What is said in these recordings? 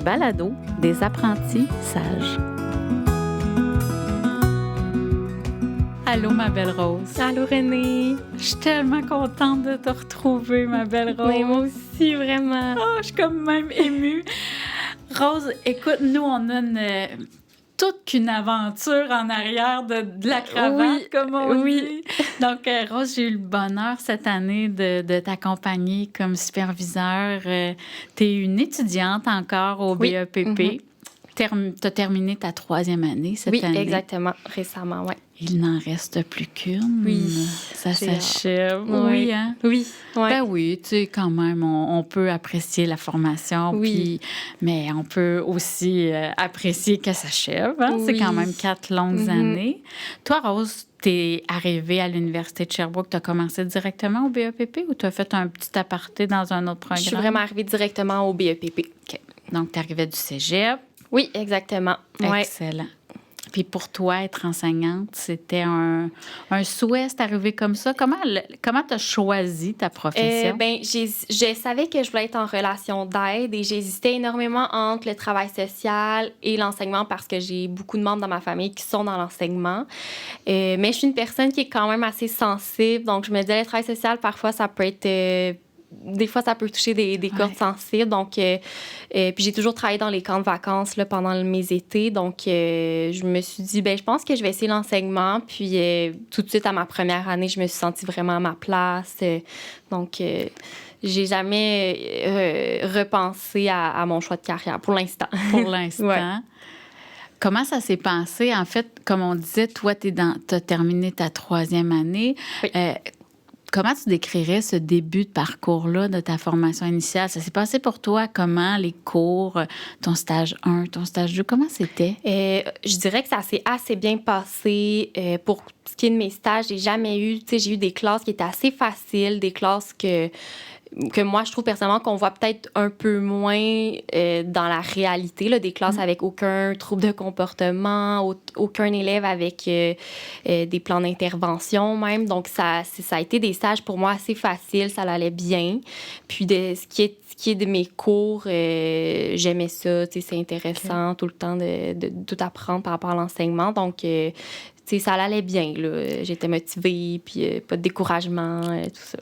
balados des apprentis sages. Allô, ma belle Rose. Allô, Renée. Je suis tellement contente de te retrouver, ma belle Rose. Mais moi aussi, vraiment. Oh, je suis comme même émue. Rose, écoute, nous, on a toute qu'une aventure en arrière de la cravate, comme on dit. Donc, Rose, j'ai eu le bonheur cette année de t'accompagner comme superviseur. Tu es une étudiante encore au BEPP. Mm-hmm. Tu as terminé ta 3e année cette année. Oui, exactement. Récemment, oui. Il n'en reste plus qu'une. Oui. Ça s'achève. Oui, hein? Oui. Ouais. Ben oui, tu sais, quand même, on peut apprécier la formation, oui. Mais on peut aussi apprécier qu'elle s'achève. Hein? Oui. C'est quand même 4 longues années. Toi, Rose, t'es arrivée à l'Université de Sherbrooke, tu as commencé directement au BEPP ou tu as fait un petit aparté dans un autre programme? Je suis vraiment arrivée directement au BEPP. OK. Donc, tu arrivais du cégep. Oui, exactement. Excellent. Puis pour toi, être enseignante, c'était un souhait, c'est arrivé comme ça. Comment tu as choisi ta profession? Je savais que je voulais être en relation d'aide et j'hésitais énormément entre le travail social et l'enseignement parce que j'ai beaucoup de membres dans ma famille qui sont dans l'enseignement. Mais je suis une personne qui est quand même assez sensible. Donc, je me disais, le travail social, parfois, ça peut être... Des fois, ça peut toucher des cordes sensibles. Donc, puis j'ai toujours travaillé dans les camps de vacances là, pendant mes étés. Donc, je me suis dit, je pense que je vais essayer l'enseignement. Puis, tout de suite, à ma première année, je me suis sentie vraiment à ma place. Donc, j'ai jamais repensé à mon choix de carrière pour l'instant. Pour l'instant. Ouais. Comment ça s'est passé? En fait, comme on disait, toi, tu as terminé ta 3e année. Oui. Comment tu décrirais ce début de parcours-là de ta formation initiale? Ça s'est passé pour toi comment, les cours, ton stage 1, ton stage 2? Comment c'était? Je dirais que ça s'est assez bien passé. Pour ce qui est de mes stages, j'ai eu des classes qui étaient assez faciles, des classes que moi, je trouve personnellement qu'on voit peut-être un peu moins dans la réalité, là, des classes avec aucun trouble de comportement, aucun élève avec des plans d'intervention même. Donc, ça a été des stages pour moi assez faciles, ça allait bien. Puis, ce qui est de mes cours, j'aimais ça, c'est intéressant tout le temps de tout apprendre par rapport à l'enseignement. Donc, ça allait bien, là. J'étais motivée, puis pas de découragement, tout ça.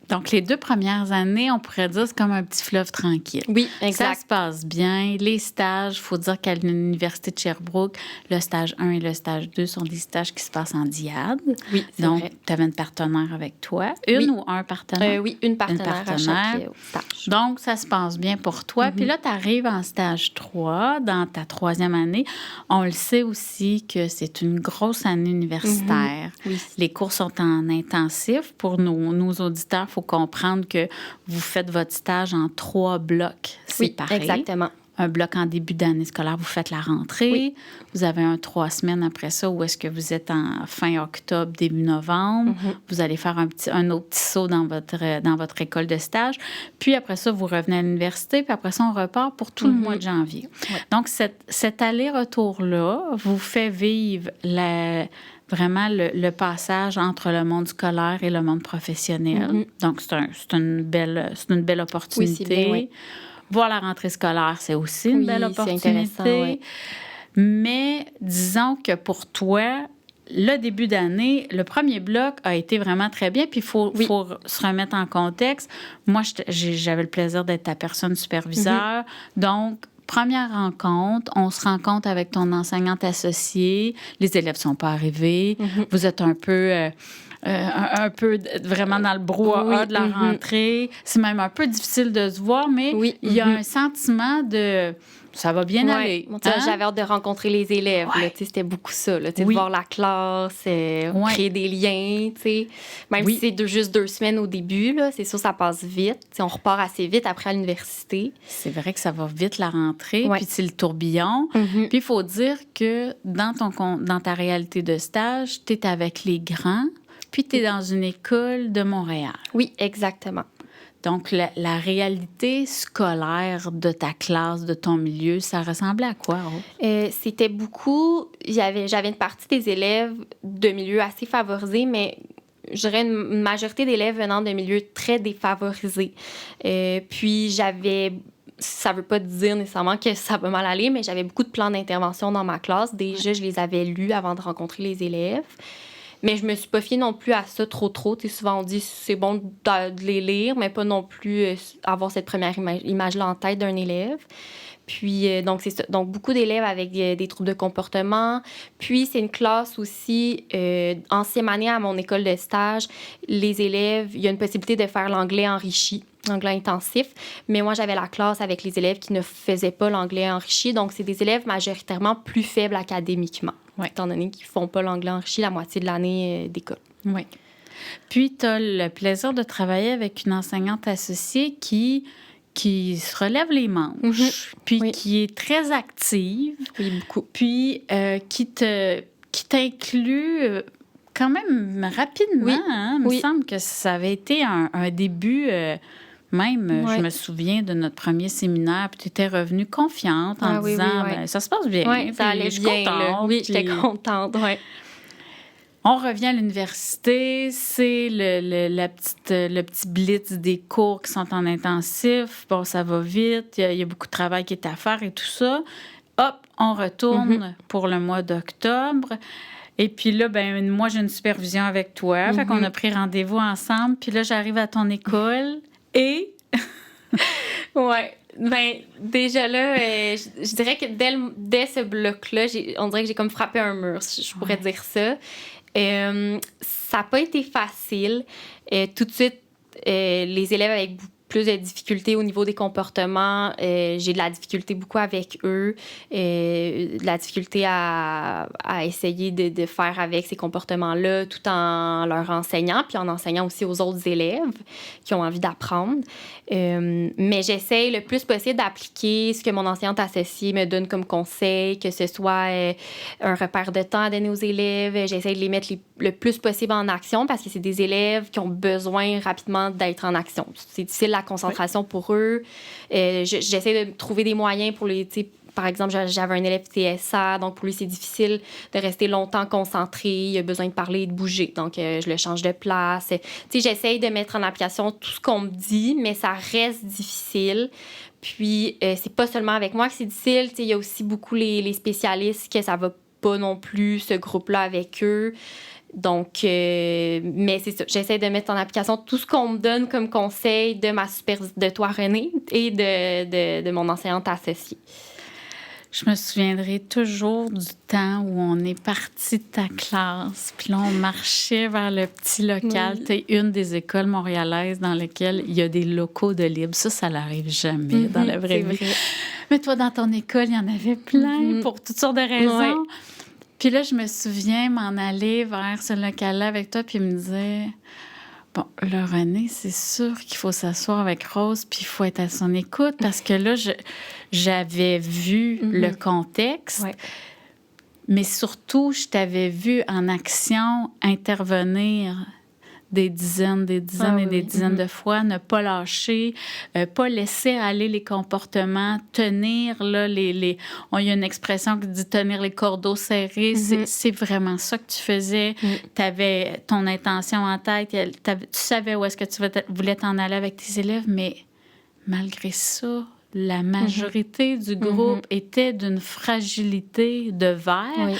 Donc, les 2 premières années, on pourrait dire, c'est comme un petit fleuve tranquille. Oui, exact. Ça se passe bien. Les stages, il faut dire qu'à l'Université de Sherbrooke, le stage 1 et le stage 2 sont des stages qui se passent en diade. Oui, c'est donc, vrai. Donc, tu avais une partenaire avec toi. Une ou un partenaire? Oui, une partenaire à chaque stage. Donc, ça se passe bien pour toi. Puis là, tu arrives en stage 3, dans ta 3e année. On le sait aussi que c'est une grosse année universitaire. Oui. Les cours sont en intensif. Pour nos auditeurs, il faut comprendre que vous faites votre stage en 3 blocs séparés. Oui, exactement. Un bloc en début d'année scolaire, vous faites la rentrée. Oui. Vous avez 3 semaines après ça où est-ce que vous êtes en fin octobre, début novembre. Vous allez faire un autre petit saut dans votre école de stage. Puis après ça, vous revenez à l'université. Puis après ça, on repart pour tout le mois de janvier. Ouais. Donc, cet aller-retour-là vous fait vivre vraiment le passage entre le monde scolaire et le monde professionnel. Donc, c'est une belle opportunité. Oui, c'est bien, oui. Voir la rentrée scolaire, c'est aussi une belle opportunité. C'est intéressant, oui. Mais disons que pour toi, le début d'année, le premier bloc a été vraiment très bien. Puis il faut se remettre en contexte. Moi, j'avais le plaisir d'être ta personne superviseure. Donc, première rencontre, on se rencontre avec ton enseignante associée. Les élèves ne sont pas arrivés. Vous êtes un peu vraiment dans le brouhaha de la rentrée. C'est même un peu difficile de se voir, mais il y a un sentiment de... Ça va bien aller. Hein? J'avais hâte de rencontrer les élèves. Là, c'était beaucoup ça. Là, de voir la classe, créer des liens. Même si c'est juste 2 semaines au début, là, c'est sûr ça passe vite. On repart assez vite après à l'université. C'est vrai que ça va vite la rentrée, puis c'est le tourbillon. Puis il faut dire que dans ta réalité de stage, tu es avec les grands, puis tu es dans une école de Montréal. Oui, exactement. Donc, la réalité scolaire de ta classe, de ton milieu, ça ressemblait à quoi? C'était beaucoup... J'avais une partie des élèves de milieux assez favorisés, mais je dirais une majorité d'élèves venant de milieux très défavorisés. Puis, j'avais ça veut pas dire nécessairement que ça va mal aller, mais j'avais beaucoup de plans d'intervention dans ma classe. Déjà, je les avais lus avant de rencontrer les élèves. Mais je me suis pas fiée non plus à ça trop. Tu sais, souvent, on dit c'est bon de les lire, mais pas non plus avoir cette première image-là en tête d'un élève. Puis, donc, c'est ça. Donc, beaucoup d'élèves avec des troubles de comportement. Puis, c'est une classe aussi, ancienne année à mon école de stage, les élèves, il y a une possibilité de faire l'anglais enrichi, l'anglais intensif. Mais moi, j'avais la classe avec les élèves qui ne faisaient pas l'anglais enrichi. Donc, c'est des élèves majoritairement plus faibles académiquement, étant donné qu'ils ne font pas l'anglais enrichi la moitié de l'année d'école. Oui. Puis, tu as le plaisir de travailler avec une enseignante associée qui se relève les manches, puis qui est très active. Oui, beaucoup. Puis qui t'inclut quand même rapidement. Oui. Hein? Il me semble que ça avait été un début... je me souviens de notre premier séminaire, puis tu étais revenue confiante en disant Ben, ça se passe bien. Oui, ça allait bien. Contente, oui, j'étais contente, oui. On revient à l'université, c'est le petit blitz des cours qui sont en intensif. Bon, ça va vite, il y a beaucoup de travail qui est à faire et tout ça. Hop, on retourne pour le mois d'octobre. Et puis là, ben moi, j'ai une supervision avec toi. Fait qu'on a pris rendez-vous ensemble. Puis là, j'arrive à ton école et... Ouais. Ben déjà là, je dirais que dès ce bloc-là, on dirait que j'ai comme frappé un mur, je pourrais dire ça. Ça n'a pas été facile. Tout de suite, les élèves avec plus de difficultés au niveau des comportements, j'ai de la difficulté beaucoup avec eux, de la difficulté à essayer de faire avec ces comportements-là tout en leur enseignant, puis en enseignant aussi aux autres élèves qui ont envie d'apprendre. Mais j'essaie le plus possible d'appliquer ce que mon enseignante associée me donne comme conseil, que ce soit un repère de temps à donner aux élèves. J'essaie de les mettre le plus possible en action parce que c'est des élèves qui ont besoin rapidement d'être en action. C'est difficile la concentration pour eux. J'essaie de trouver des moyens pour les... Par exemple, j'avais un élève TSA, donc pour lui, c'est difficile de rester longtemps concentré. Il a besoin de parler et de bouger, donc je le change de place. J'essaie de mettre en application tout ce qu'on me dit, mais ça reste difficile. Puis, c'est pas seulement avec moi que c'est difficile. Il y a aussi beaucoup les spécialistes que ça va pas non plus, ce groupe-là avec eux. Donc, mais c'est ça, j'essaie de mettre en application tout ce qu'on me donne comme conseil de toi, Renée, et de mon enseignante associée. Je me souviendrai toujours du temps où on est parti de ta classe, puis là, on marchait vers le petit local. Tu es une des écoles montréalaises dans lesquelles il y a des locaux de libre. Ça n'arrive jamais dans la vraie vie. Vrai. Mais toi, dans ton école, il y en avait plein pour toutes sortes de raisons. Ouais. Puis là, je me souviens m'en aller vers ce local-là avec toi, puis me disait... Bon, là, Renée, c'est sûr qu'il faut s'asseoir avec Rose, puis il faut être à son écoute, parce que là, j'avais vu le contexte, mais surtout, je t'avais vu en action intervenir des dizaines et des dizaines de fois, ne pas lâcher, pas laisser aller les comportements, tenir, là, il y a une expression qui dit tenir les cordeaux serrés. C'est vraiment ça que tu faisais. Tu avais ton intention en tête, tu savais où est-ce que tu voulais t'en aller avec tes élèves, mais malgré ça, la majorité du groupe était d'une fragilité de verre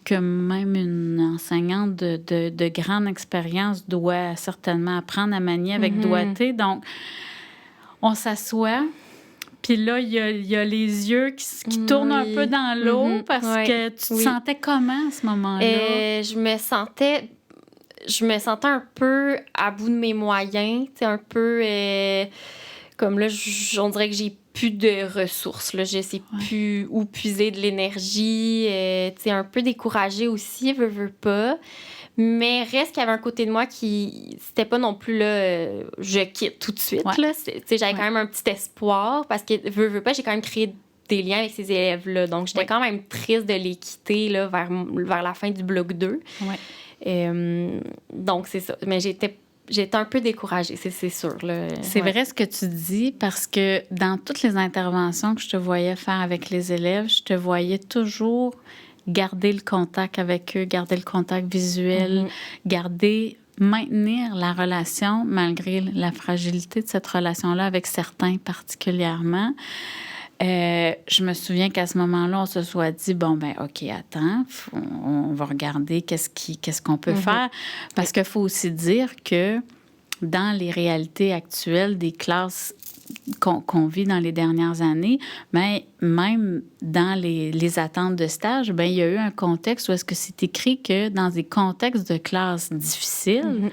que même une enseignante de grande expérience doit certainement apprendre à manier avec doigté. Donc, on s'assoit, puis là, il y a les yeux qui tournent un peu dans l'eau parce que tu te sentais comment à ce moment-là? Je me sentais un peu à bout de mes moyens, un peu... Comme là, on dirait que j'ai plus de ressources. Là. Je sais plus où puiser de l'énergie. Un peu découragée aussi, veux pas. Mais reste qu'il y avait un côté de moi qui... C'était pas non plus là, je quitte tout de suite. Là. J'avais quand même un petit espoir parce que, veux pas, j'ai quand même créé des liens avec ces élèves-là. Donc, j'étais quand même triste de les quitter là, vers la fin du bloc 2. Donc, c'est ça. Mais j'étais un peu découragée, c'est sûr. Là. C'est vrai ce que tu dis, parce que dans toutes les interventions que je te voyais faire avec les élèves, je te voyais toujours garder le contact avec eux, garder le contact visuel, garder maintenir la relation malgré la fragilité de cette relation-là avec certains particulièrement. Je me souviens qu'à ce moment-là, on se soit dit, bon, ben OK, attends, on va regarder qu'est-ce qu'on peut faire. Parce qu'il faut aussi dire que dans les réalités actuelles des classes qu'on vit dans les dernières années, bien, même dans les attentes de stage, bien, il y a eu un contexte où est-ce que c'est écrit que dans des contextes de classe difficiles,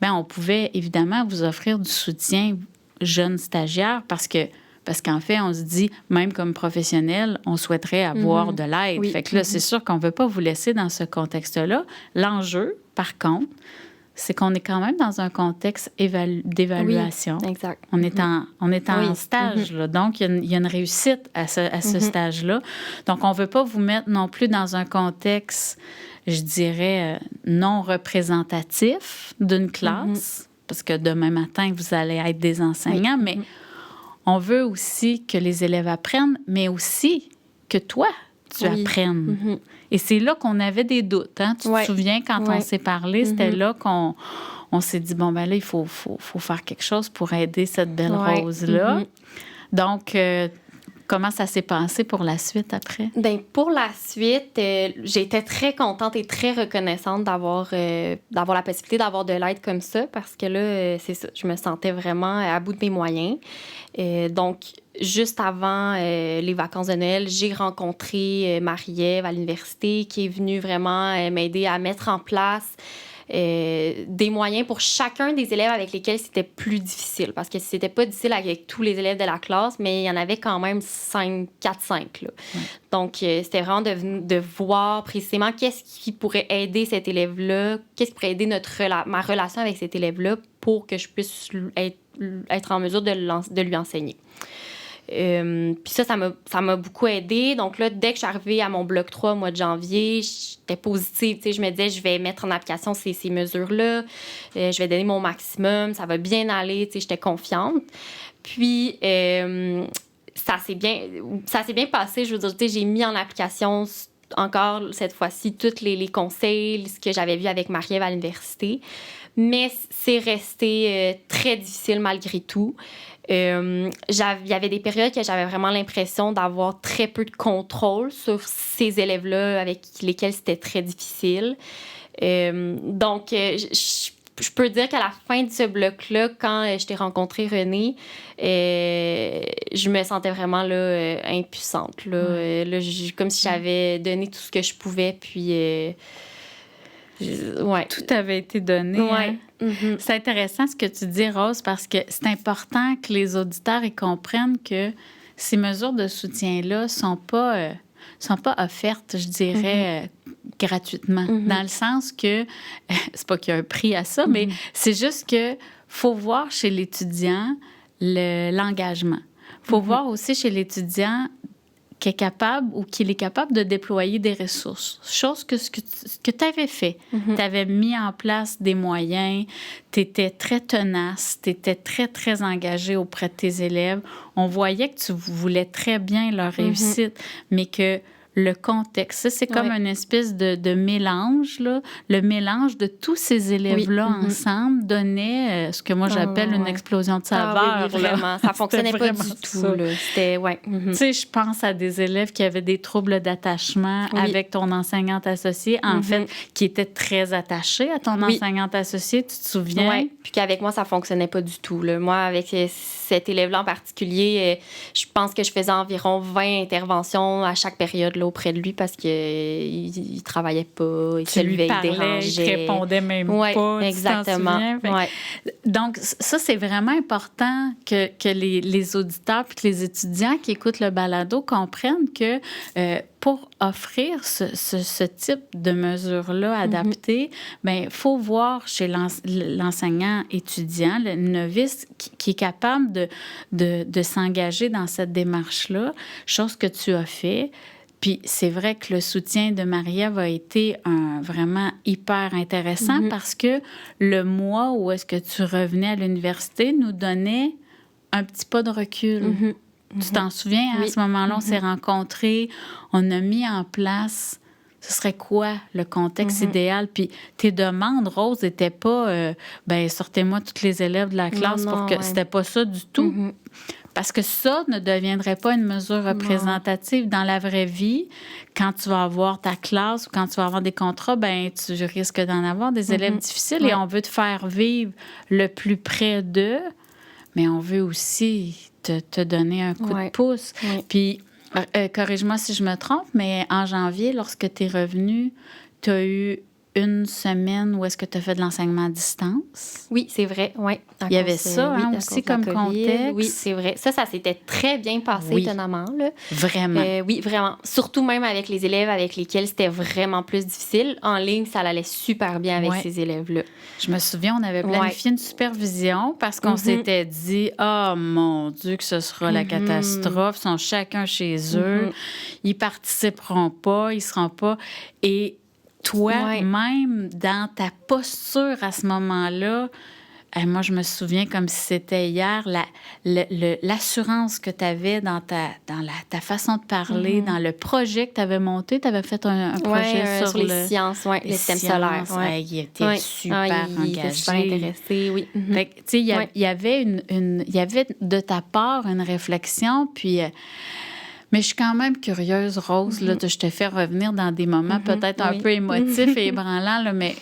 bien, on pouvait évidemment vous offrir du soutien jeunes stagiaires parce qu'en fait, on se dit, même comme professionnel, on souhaiterait avoir de l'aide. Oui. Fait que là, c'est sûr qu'on ne veut pas vous laisser dans ce contexte-là. L'enjeu, par contre, c'est qu'on est quand même dans un contexte d'évaluation. Oui, exact. On est en stage, là. Donc, il y a une réussite à ce stage-là. Donc, on ne veut pas vous mettre non plus dans un contexte, je dirais, non représentatif d'une classe, parce que demain matin, vous allez être des enseignants, mais on veut aussi que les élèves apprennent, mais aussi que toi, tu apprennes. Et c'est là qu'on avait des doutes. Hein? Tu te souviens, quand on s'est parlé, c'était là qu'on s'est dit, bon, ben là, il faut faire quelque chose pour aider cette belle rose-là. Donc, comment ça s'est passé pour la suite après? Bien, pour la suite, j'étais très contente et très reconnaissante d'avoir la possibilité d'avoir de l'aide comme ça parce que là, c'est ça, je me sentais vraiment à bout de mes moyens. Donc, juste avant les vacances de Noël, j'ai rencontré Marie-Ève à l'université qui est venue vraiment m'aider à mettre en place des moyens pour chacun des élèves avec lesquels c'était plus difficile. Parce que c'était pas difficile avec tous les élèves de la classe, mais il y en avait quand même 4-5. Là. Donc, c'était vraiment de voir précisément qu'est-ce qui pourrait aider cet élève-là, qu'est-ce qui pourrait aider ma relation avec cet élève-là pour que je puisse être en mesure de lui enseigner. Puis ça m'a beaucoup aidée. Donc là, dès que je suis arrivée à mon bloc 3 au mois de janvier, j'étais positive. Je me disais, je vais mettre en application ces mesures-là. Je vais donner mon maximum. Ça va bien aller. J'étais confiante. Puis, ça s'est bien passé. Je veux dire, j'ai mis en application encore cette fois-ci tous les conseils, ce que j'avais vu avec Marie-Ève à l'université. Mais c'est resté très difficile malgré tout. Il y avait des périodes que j'avais vraiment l'impression d'avoir très peu de contrôle sur ces élèves-là avec lesquels c'était très difficile. Donc, je peux dire qu'à la fin de ce bloc-là, quand je t'ai rencontré, Renée, je me sentais vraiment là, impuissante. Là, comme si j'avais donné tout ce que je pouvais, puis... Tout avait été donné. Hein? C'est intéressant ce que tu dis, Rose, parce que c'est important que les auditeurs y comprennent que ces mesures de soutien-là sont pas offertes, je dirais, gratuitement. Dans le sens que, c'est pas qu'il y a un prix à ça, mais c'est juste que faut voir chez l'étudiant l'engagement. Faut voir aussi chez l'étudiant qu'il est capable de déployer des ressources. Chose que tu avais fait. Tu avais mis en place des moyens, tu étais très tenace, tu étais très, très engagée auprès de tes élèves. On voyait que tu voulais très bien leur réussite, mais que le contexte, ça, c'est comme une espèce de mélange, là. Le mélange de tous ces élèves-là ensemble donnait ce que moi j'appelle une explosion de saveur. Oui, vraiment. Ça fonctionnait pas du tout. Là. C'était, Tu sais, je pense à des élèves qui avaient des troubles d'attachement avec ton enseignante associée, en fait, qui étaient très attachés à ton enseignante associée, tu te souviens? Oui, puis qu'avec moi, ça fonctionnait pas du tout. Là. Moi, avec cet élève-là en particulier, je pense que je faisais environ 20 interventions à chaque période là, auprès de lui parce qu'il ne travaillait pas, il se levait, il dérangeait. Il ne répondait même pas. Exactement. Donc, ça, c'est vraiment important que les auditeurs et que les étudiants qui écoutent le balado comprennent que pour offrir ce type de mesures-là adaptées, il faut voir chez l'enseignant étudiant, le novice, qui est capable de s'engager dans cette démarche-là, chose que tu as fait. Puis c'est vrai que le soutien de Marie-Ève a été vraiment hyper intéressant parce que le mois où est-ce que tu revenais à l'université nous donnait un petit pas de recul. Tu t'en souviens, à ce moment-là, on s'est rencontrés, on a mis en place ce serait quoi le contexte idéal? Puis tes demandes, Rose, n'étaient pas sortez-moi tous les élèves de la classe pour que c'était pas ça du tout. Parce que ça ne deviendrait pas une mesure représentative dans la vraie vie. Quand tu vas avoir ta classe ou quand tu vas avoir des contrats, tu risques d'en avoir des élèves difficiles et on veut te faire vivre le plus près d'eux, mais on veut aussi te donner un coup de pouce. Puis, corrige-moi si je me trompe, mais en janvier, lorsque tu es revenu, tu as eu une semaine où est-ce que tu as fait de l'enseignement à distance? Oui, c'est vrai, oui. Il y avait ça aussi comme contexte. Oui, c'est vrai. Ça s'était très bien passé, étonnamment. Là. Vraiment? Oui, vraiment. Surtout même avec les élèves avec lesquels c'était vraiment plus difficile. En ligne, ça allait super bien avec ces élèves-là. Je me souviens, on avait planifié une supervision parce qu'on s'était dit « Oh mon Dieu, que ce sera la catastrophe. Ils sont chacun chez eux. Ils participeront pas, ils seront pas. » Et toi-même, dans ta posture à ce moment-là, moi, je me souviens comme si c'était hier, l'assurance que tu avais dans ta façon de parler, dans le projet que tu avais monté. Tu avais fait un projet sur les sciences, les systèmes solaires. Il était super engagé. Il était super intéressé, oui. Fait que, tu sais, il y avait de ta part une réflexion, puis... Mais je suis quand même curieuse, Rose, là, je te fais revenir dans des moments peut-être un peu émotifs et ébranlants, là, mais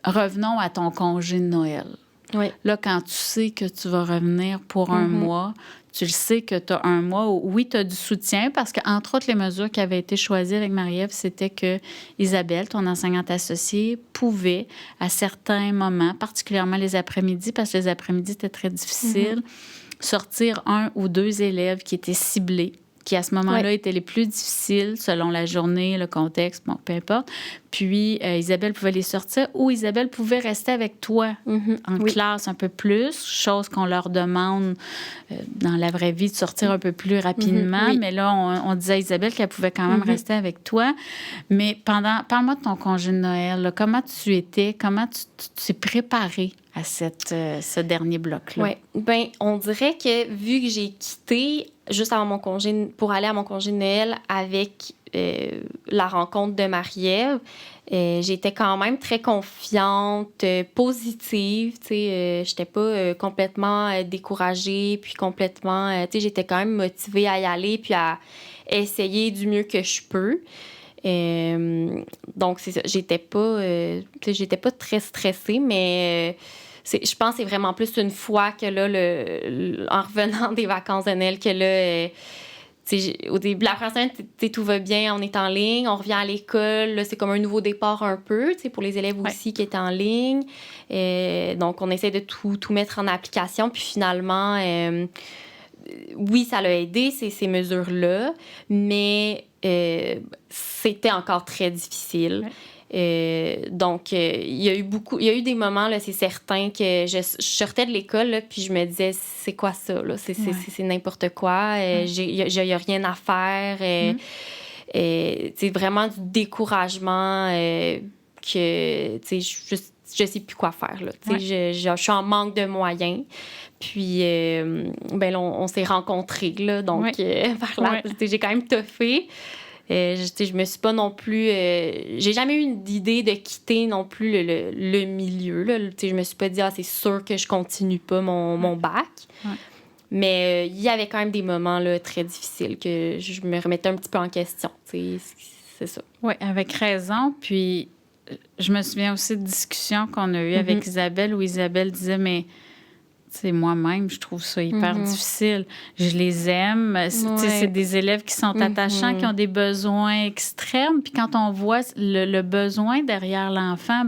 revenons à ton congé de Noël. Oui. Là, quand tu sais que tu vas revenir pour un mois, tu le sais que tu as un mois où, oui, tu as du soutien parce qu'entre autres, les mesures qui avaient été choisies avec Marie-Ève, c'était que Isabelle, ton enseignante associée, pouvait, à certains moments, particulièrement les après-midi, parce que les après-midi, c'était très difficile, sortir 1 ou 2 élèves qui étaient ciblés, qui à ce moment-là étaient les plus difficiles selon la journée, le contexte, bon, peu importe. Puis Isabelle pouvait les sortir ou Isabelle pouvait rester avec toi en classe un peu plus, chose qu'on leur demande dans la vraie vie de sortir un peu plus rapidement. Mais là, on disait à Isabelle qu'elle pouvait quand même rester avec toi. Mais parle-moi de ton congé de Noël. Là. Comment tu étais? Comment tu t'es préparée à ce dernier bloc-là? Oui. Bien, on dirait que vu que j'ai quitté juste avant mon congé, pour aller à mon congé de Noël avec la rencontre de Marie-Ève, j'étais quand même très confiante, positive, tu sais, j'étais pas complètement découragée, puis complètement, tu sais, j'étais quand même motivée à y aller, puis à essayer du mieux que je peux. Donc, c'est ça, j'étais pas très stressée, mais... je pense que c'est vraiment plus une fois que là, en revenant des vacances de Noël, que là, au début, la première semaine, tout va bien, on est en ligne, on revient à l'école, là, c'est comme un nouveau départ un peu, pour les élèves aussi qui étaient en ligne. Donc, on essaie de tout mettre en application, puis finalement, oui, ça l'a aidé, ces mesures-là, mais c'était encore très difficile. Ouais. Donc, il y a eu des moments, là, c'est certain, que je sortais de l'école, là, puis je me disais, c'est quoi ça? Là? C'est n'importe quoi. Il y a rien à faire. C'est vraiment du découragement que je sais plus quoi faire. Là. Je suis en manque de moyens. Puis, là, on s'est rencontrés. Là, donc, par là, j'ai quand même toffé. Je me suis pas non plus... j'ai jamais eu d'idée de quitter non plus le milieu. Là. Je me suis pas dit, c'est sûr que je continue pas mon bac. Ouais. Mais il y avait quand même des moments là, très difficiles que je me remettais un petit peu en question. C'est ça. Oui, avec raison. Puis, je me souviens aussi de discussions qu'on a eues avec Isabelle où Isabelle disait, mais... moi-même, je trouve ça hyper difficile. Je les aime. C'est des élèves qui sont attachants, qui ont des besoins extrêmes. Puis quand on voit le besoin derrière l'enfant,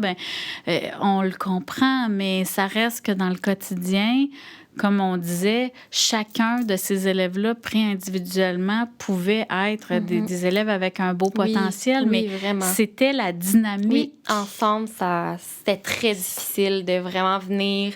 on le comprend, mais ça reste que dans le quotidien, comme on disait, chacun de ces élèves-là, pris individuellement, pouvait être des élèves avec un beau potentiel, mais vraiment. C'était la dynamique. Oui, ensemble, c'était très difficile de vraiment venir...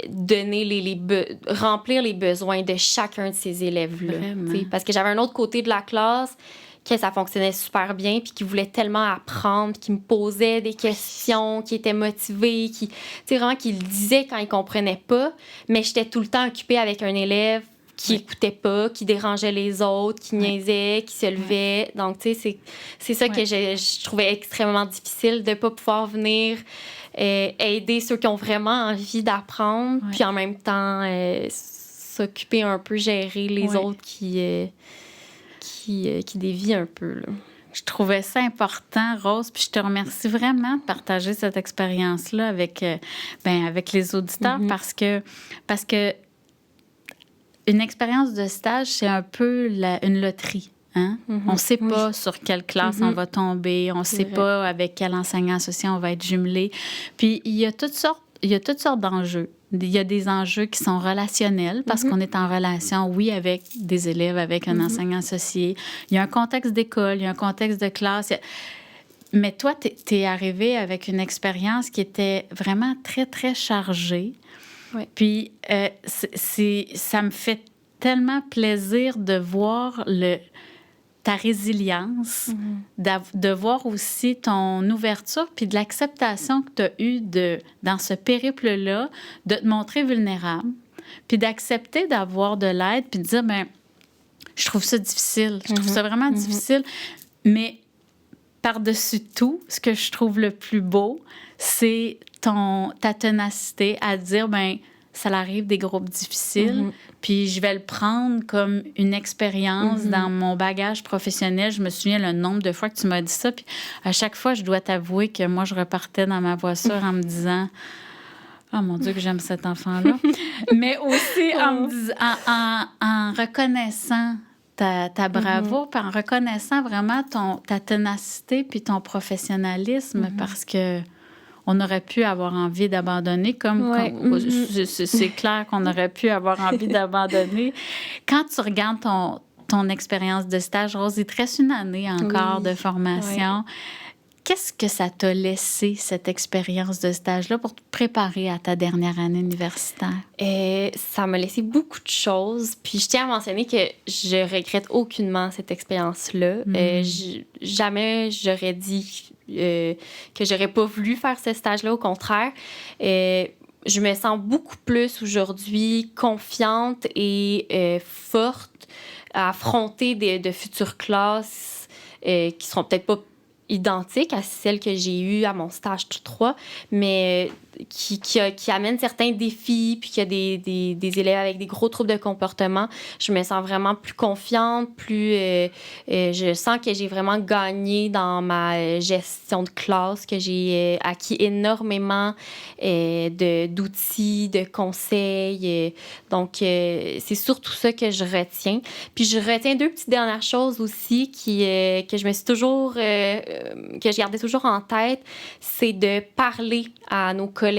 donner remplir les besoins de chacun de ces élèves-là. Parce que j'avais un autre côté de la classe que ça fonctionnait super bien puis qui voulait tellement apprendre, qui me posait des questions, qui était motivé, qui le disait quand il comprenait pas, mais j'étais tout le temps occupée avec un élève qui écoutait pas, qui dérangeait les autres, qui niaisait, qui se levait. Donc, tu sais, c'est ça que je trouvais extrêmement difficile de pas pouvoir venir aider ceux qui ont vraiment envie d'apprendre, puis en même temps s'occuper un peu, gérer les autres qui dévient un peu, là. Je trouvais ça important, Rose, puis je te remercie vraiment de partager cette expérience-là avec les auditeurs parce que une expérience de stage, c'est un peu une loterie. Hein? On ne sait pas sur quelle classe on va tomber, on ne sait pas avec quel enseignant associé on va être jumelé. Puis il y a toutes sortes d'enjeux. Il y a des enjeux qui sont relationnels parce qu'on est en relation, oui, avec des élèves, avec un enseignant associé. Il y a un contexte d'école, il y a un contexte de classe. Mais toi, t'es arrivé avec une expérience qui était vraiment très, très chargée. Oui. Puis ça me fait tellement plaisir de voir ta résilience, de voir aussi ton ouverture, puis de l'acceptation que tu as eue dans ce périple-là, de te montrer vulnérable, puis d'accepter d'avoir de l'aide, puis de dire, bien, je trouve ça difficile, je trouve ça vraiment difficile, mais par-dessus tout, ce que je trouve le plus beau, c'est ta ténacité à dire, bien, ça arrive des groupes difficiles, puis je vais le prendre comme une expérience dans mon bagage professionnel. Je me souviens le nombre de fois que tu m'as dit ça, puis à chaque fois, je dois t'avouer que moi, je repartais dans ma voiture en me disant « Oh mon Dieu, que j'aime cet enfant-là! » Mais aussi en reconnaissant ta bravoure, puis en reconnaissant vraiment ta ténacité puis ton professionnalisme, parce que on aurait pu avoir envie d'abandonner, c'est clair qu'on aurait pu avoir envie d'abandonner. Quand tu regardes ton expérience de stage, Rose, il te reste une année encore de formation. Qu'est-ce que ça t'a laissé, cette expérience de stage-là, pour te préparer à ta dernière année universitaire? Ça m'a laissé beaucoup de choses. Puis je tiens à mentionner que je regrette aucunement cette expérience-là. Jamais j'aurais dit que j'aurais pas voulu faire ce stage-là. Au contraire, je me sens beaucoup plus aujourd'hui confiante et forte à affronter de futures classes qui seront peut-être pas identiques à celles que j'ai eues à mon stage 3, mais qui amènent certains défis, puis qu'il y a des élèves avec des gros troubles de comportement. Je me sens vraiment plus confiante, je sens que j'ai vraiment gagné dans ma gestion de classe, que j'ai acquis énormément d'outils, de conseils. Donc, c'est surtout ça que je retiens. Puis, je retiens 2 petites dernières choses aussi que je me suis toujours... que je gardais toujours en tête, c'est de parler à nos collègues,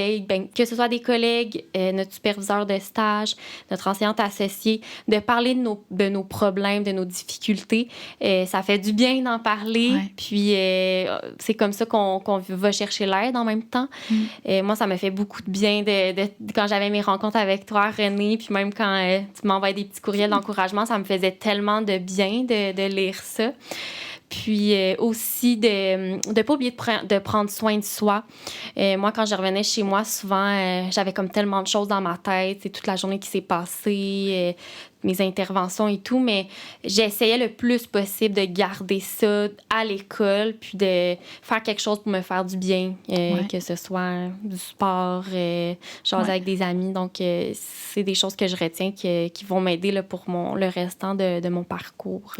que ce soit des collègues, notre superviseur de stage, notre enseignante associée, de parler de nos problèmes, de nos difficultés. Ça fait du bien d'en parler, puis c'est comme ça qu'on va chercher l'aide en même temps. Moi, ça m'a fait beaucoup de bien quand j'avais mes rencontres avec toi, Renée, puis même quand tu m'envoyais des petits courriels d'encouragement, ça me faisait tellement de bien de lire ça. Puis aussi de pas oublier de prendre soin de soi. Moi, quand je revenais chez moi, souvent, j'avais comme tellement de choses dans ma tête. C'est toute la journée qui s'est passée, mes interventions et tout, mais j'essayais le plus possible de garder ça à l'école, puis de faire quelque chose pour me faire du bien, que ce soit du sport, jaser avec des amis. Donc, c'est des choses que je retiens qui vont m'aider là, pour le restant de mon parcours.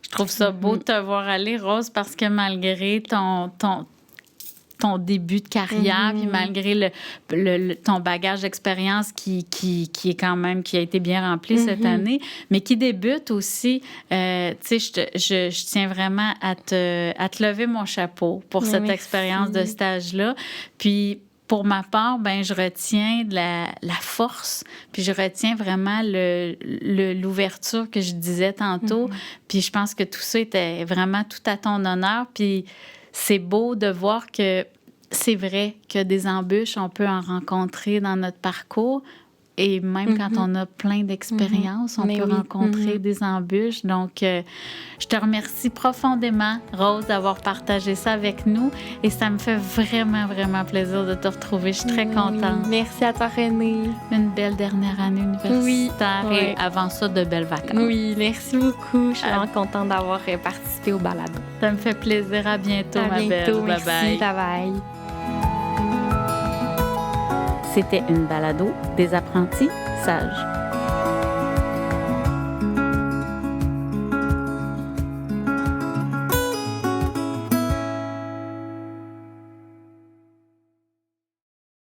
Je trouve ça beau de te voir aller, Rose, parce que malgré ton début de carrière, puis malgré ton bagage d'expérience qui est quand même, qui a été bien rempli cette année, mais qui débute aussi, tu sais, je tiens vraiment à te lever mon chapeau pour cette expérience de stage-là. Puis, pour ma part, ben je retiens de la force, puis je retiens vraiment l'ouverture que je disais tantôt. Puis je pense que tout ça était vraiment tout à ton honneur. Puis c'est beau de voir que c'est vrai que des embûches, on peut en rencontrer dans notre parcours, Et même quand on a plein d'expériences, on peut rencontrer des embûches. Donc, je te remercie profondément, Rose, d'avoir partagé ça avec nous. Et ça me fait vraiment, vraiment plaisir de te retrouver. Je suis très contente. Merci à toi, Renée. Une belle dernière année universitaire et avant ça, de belles vacances. Oui, merci beaucoup. Je suis vraiment contente d'avoir participé au balado. Ça me fait plaisir. À bientôt, ma belle. Merci. Bye-bye. Bye-bye. C'était une balado des apprentis sages.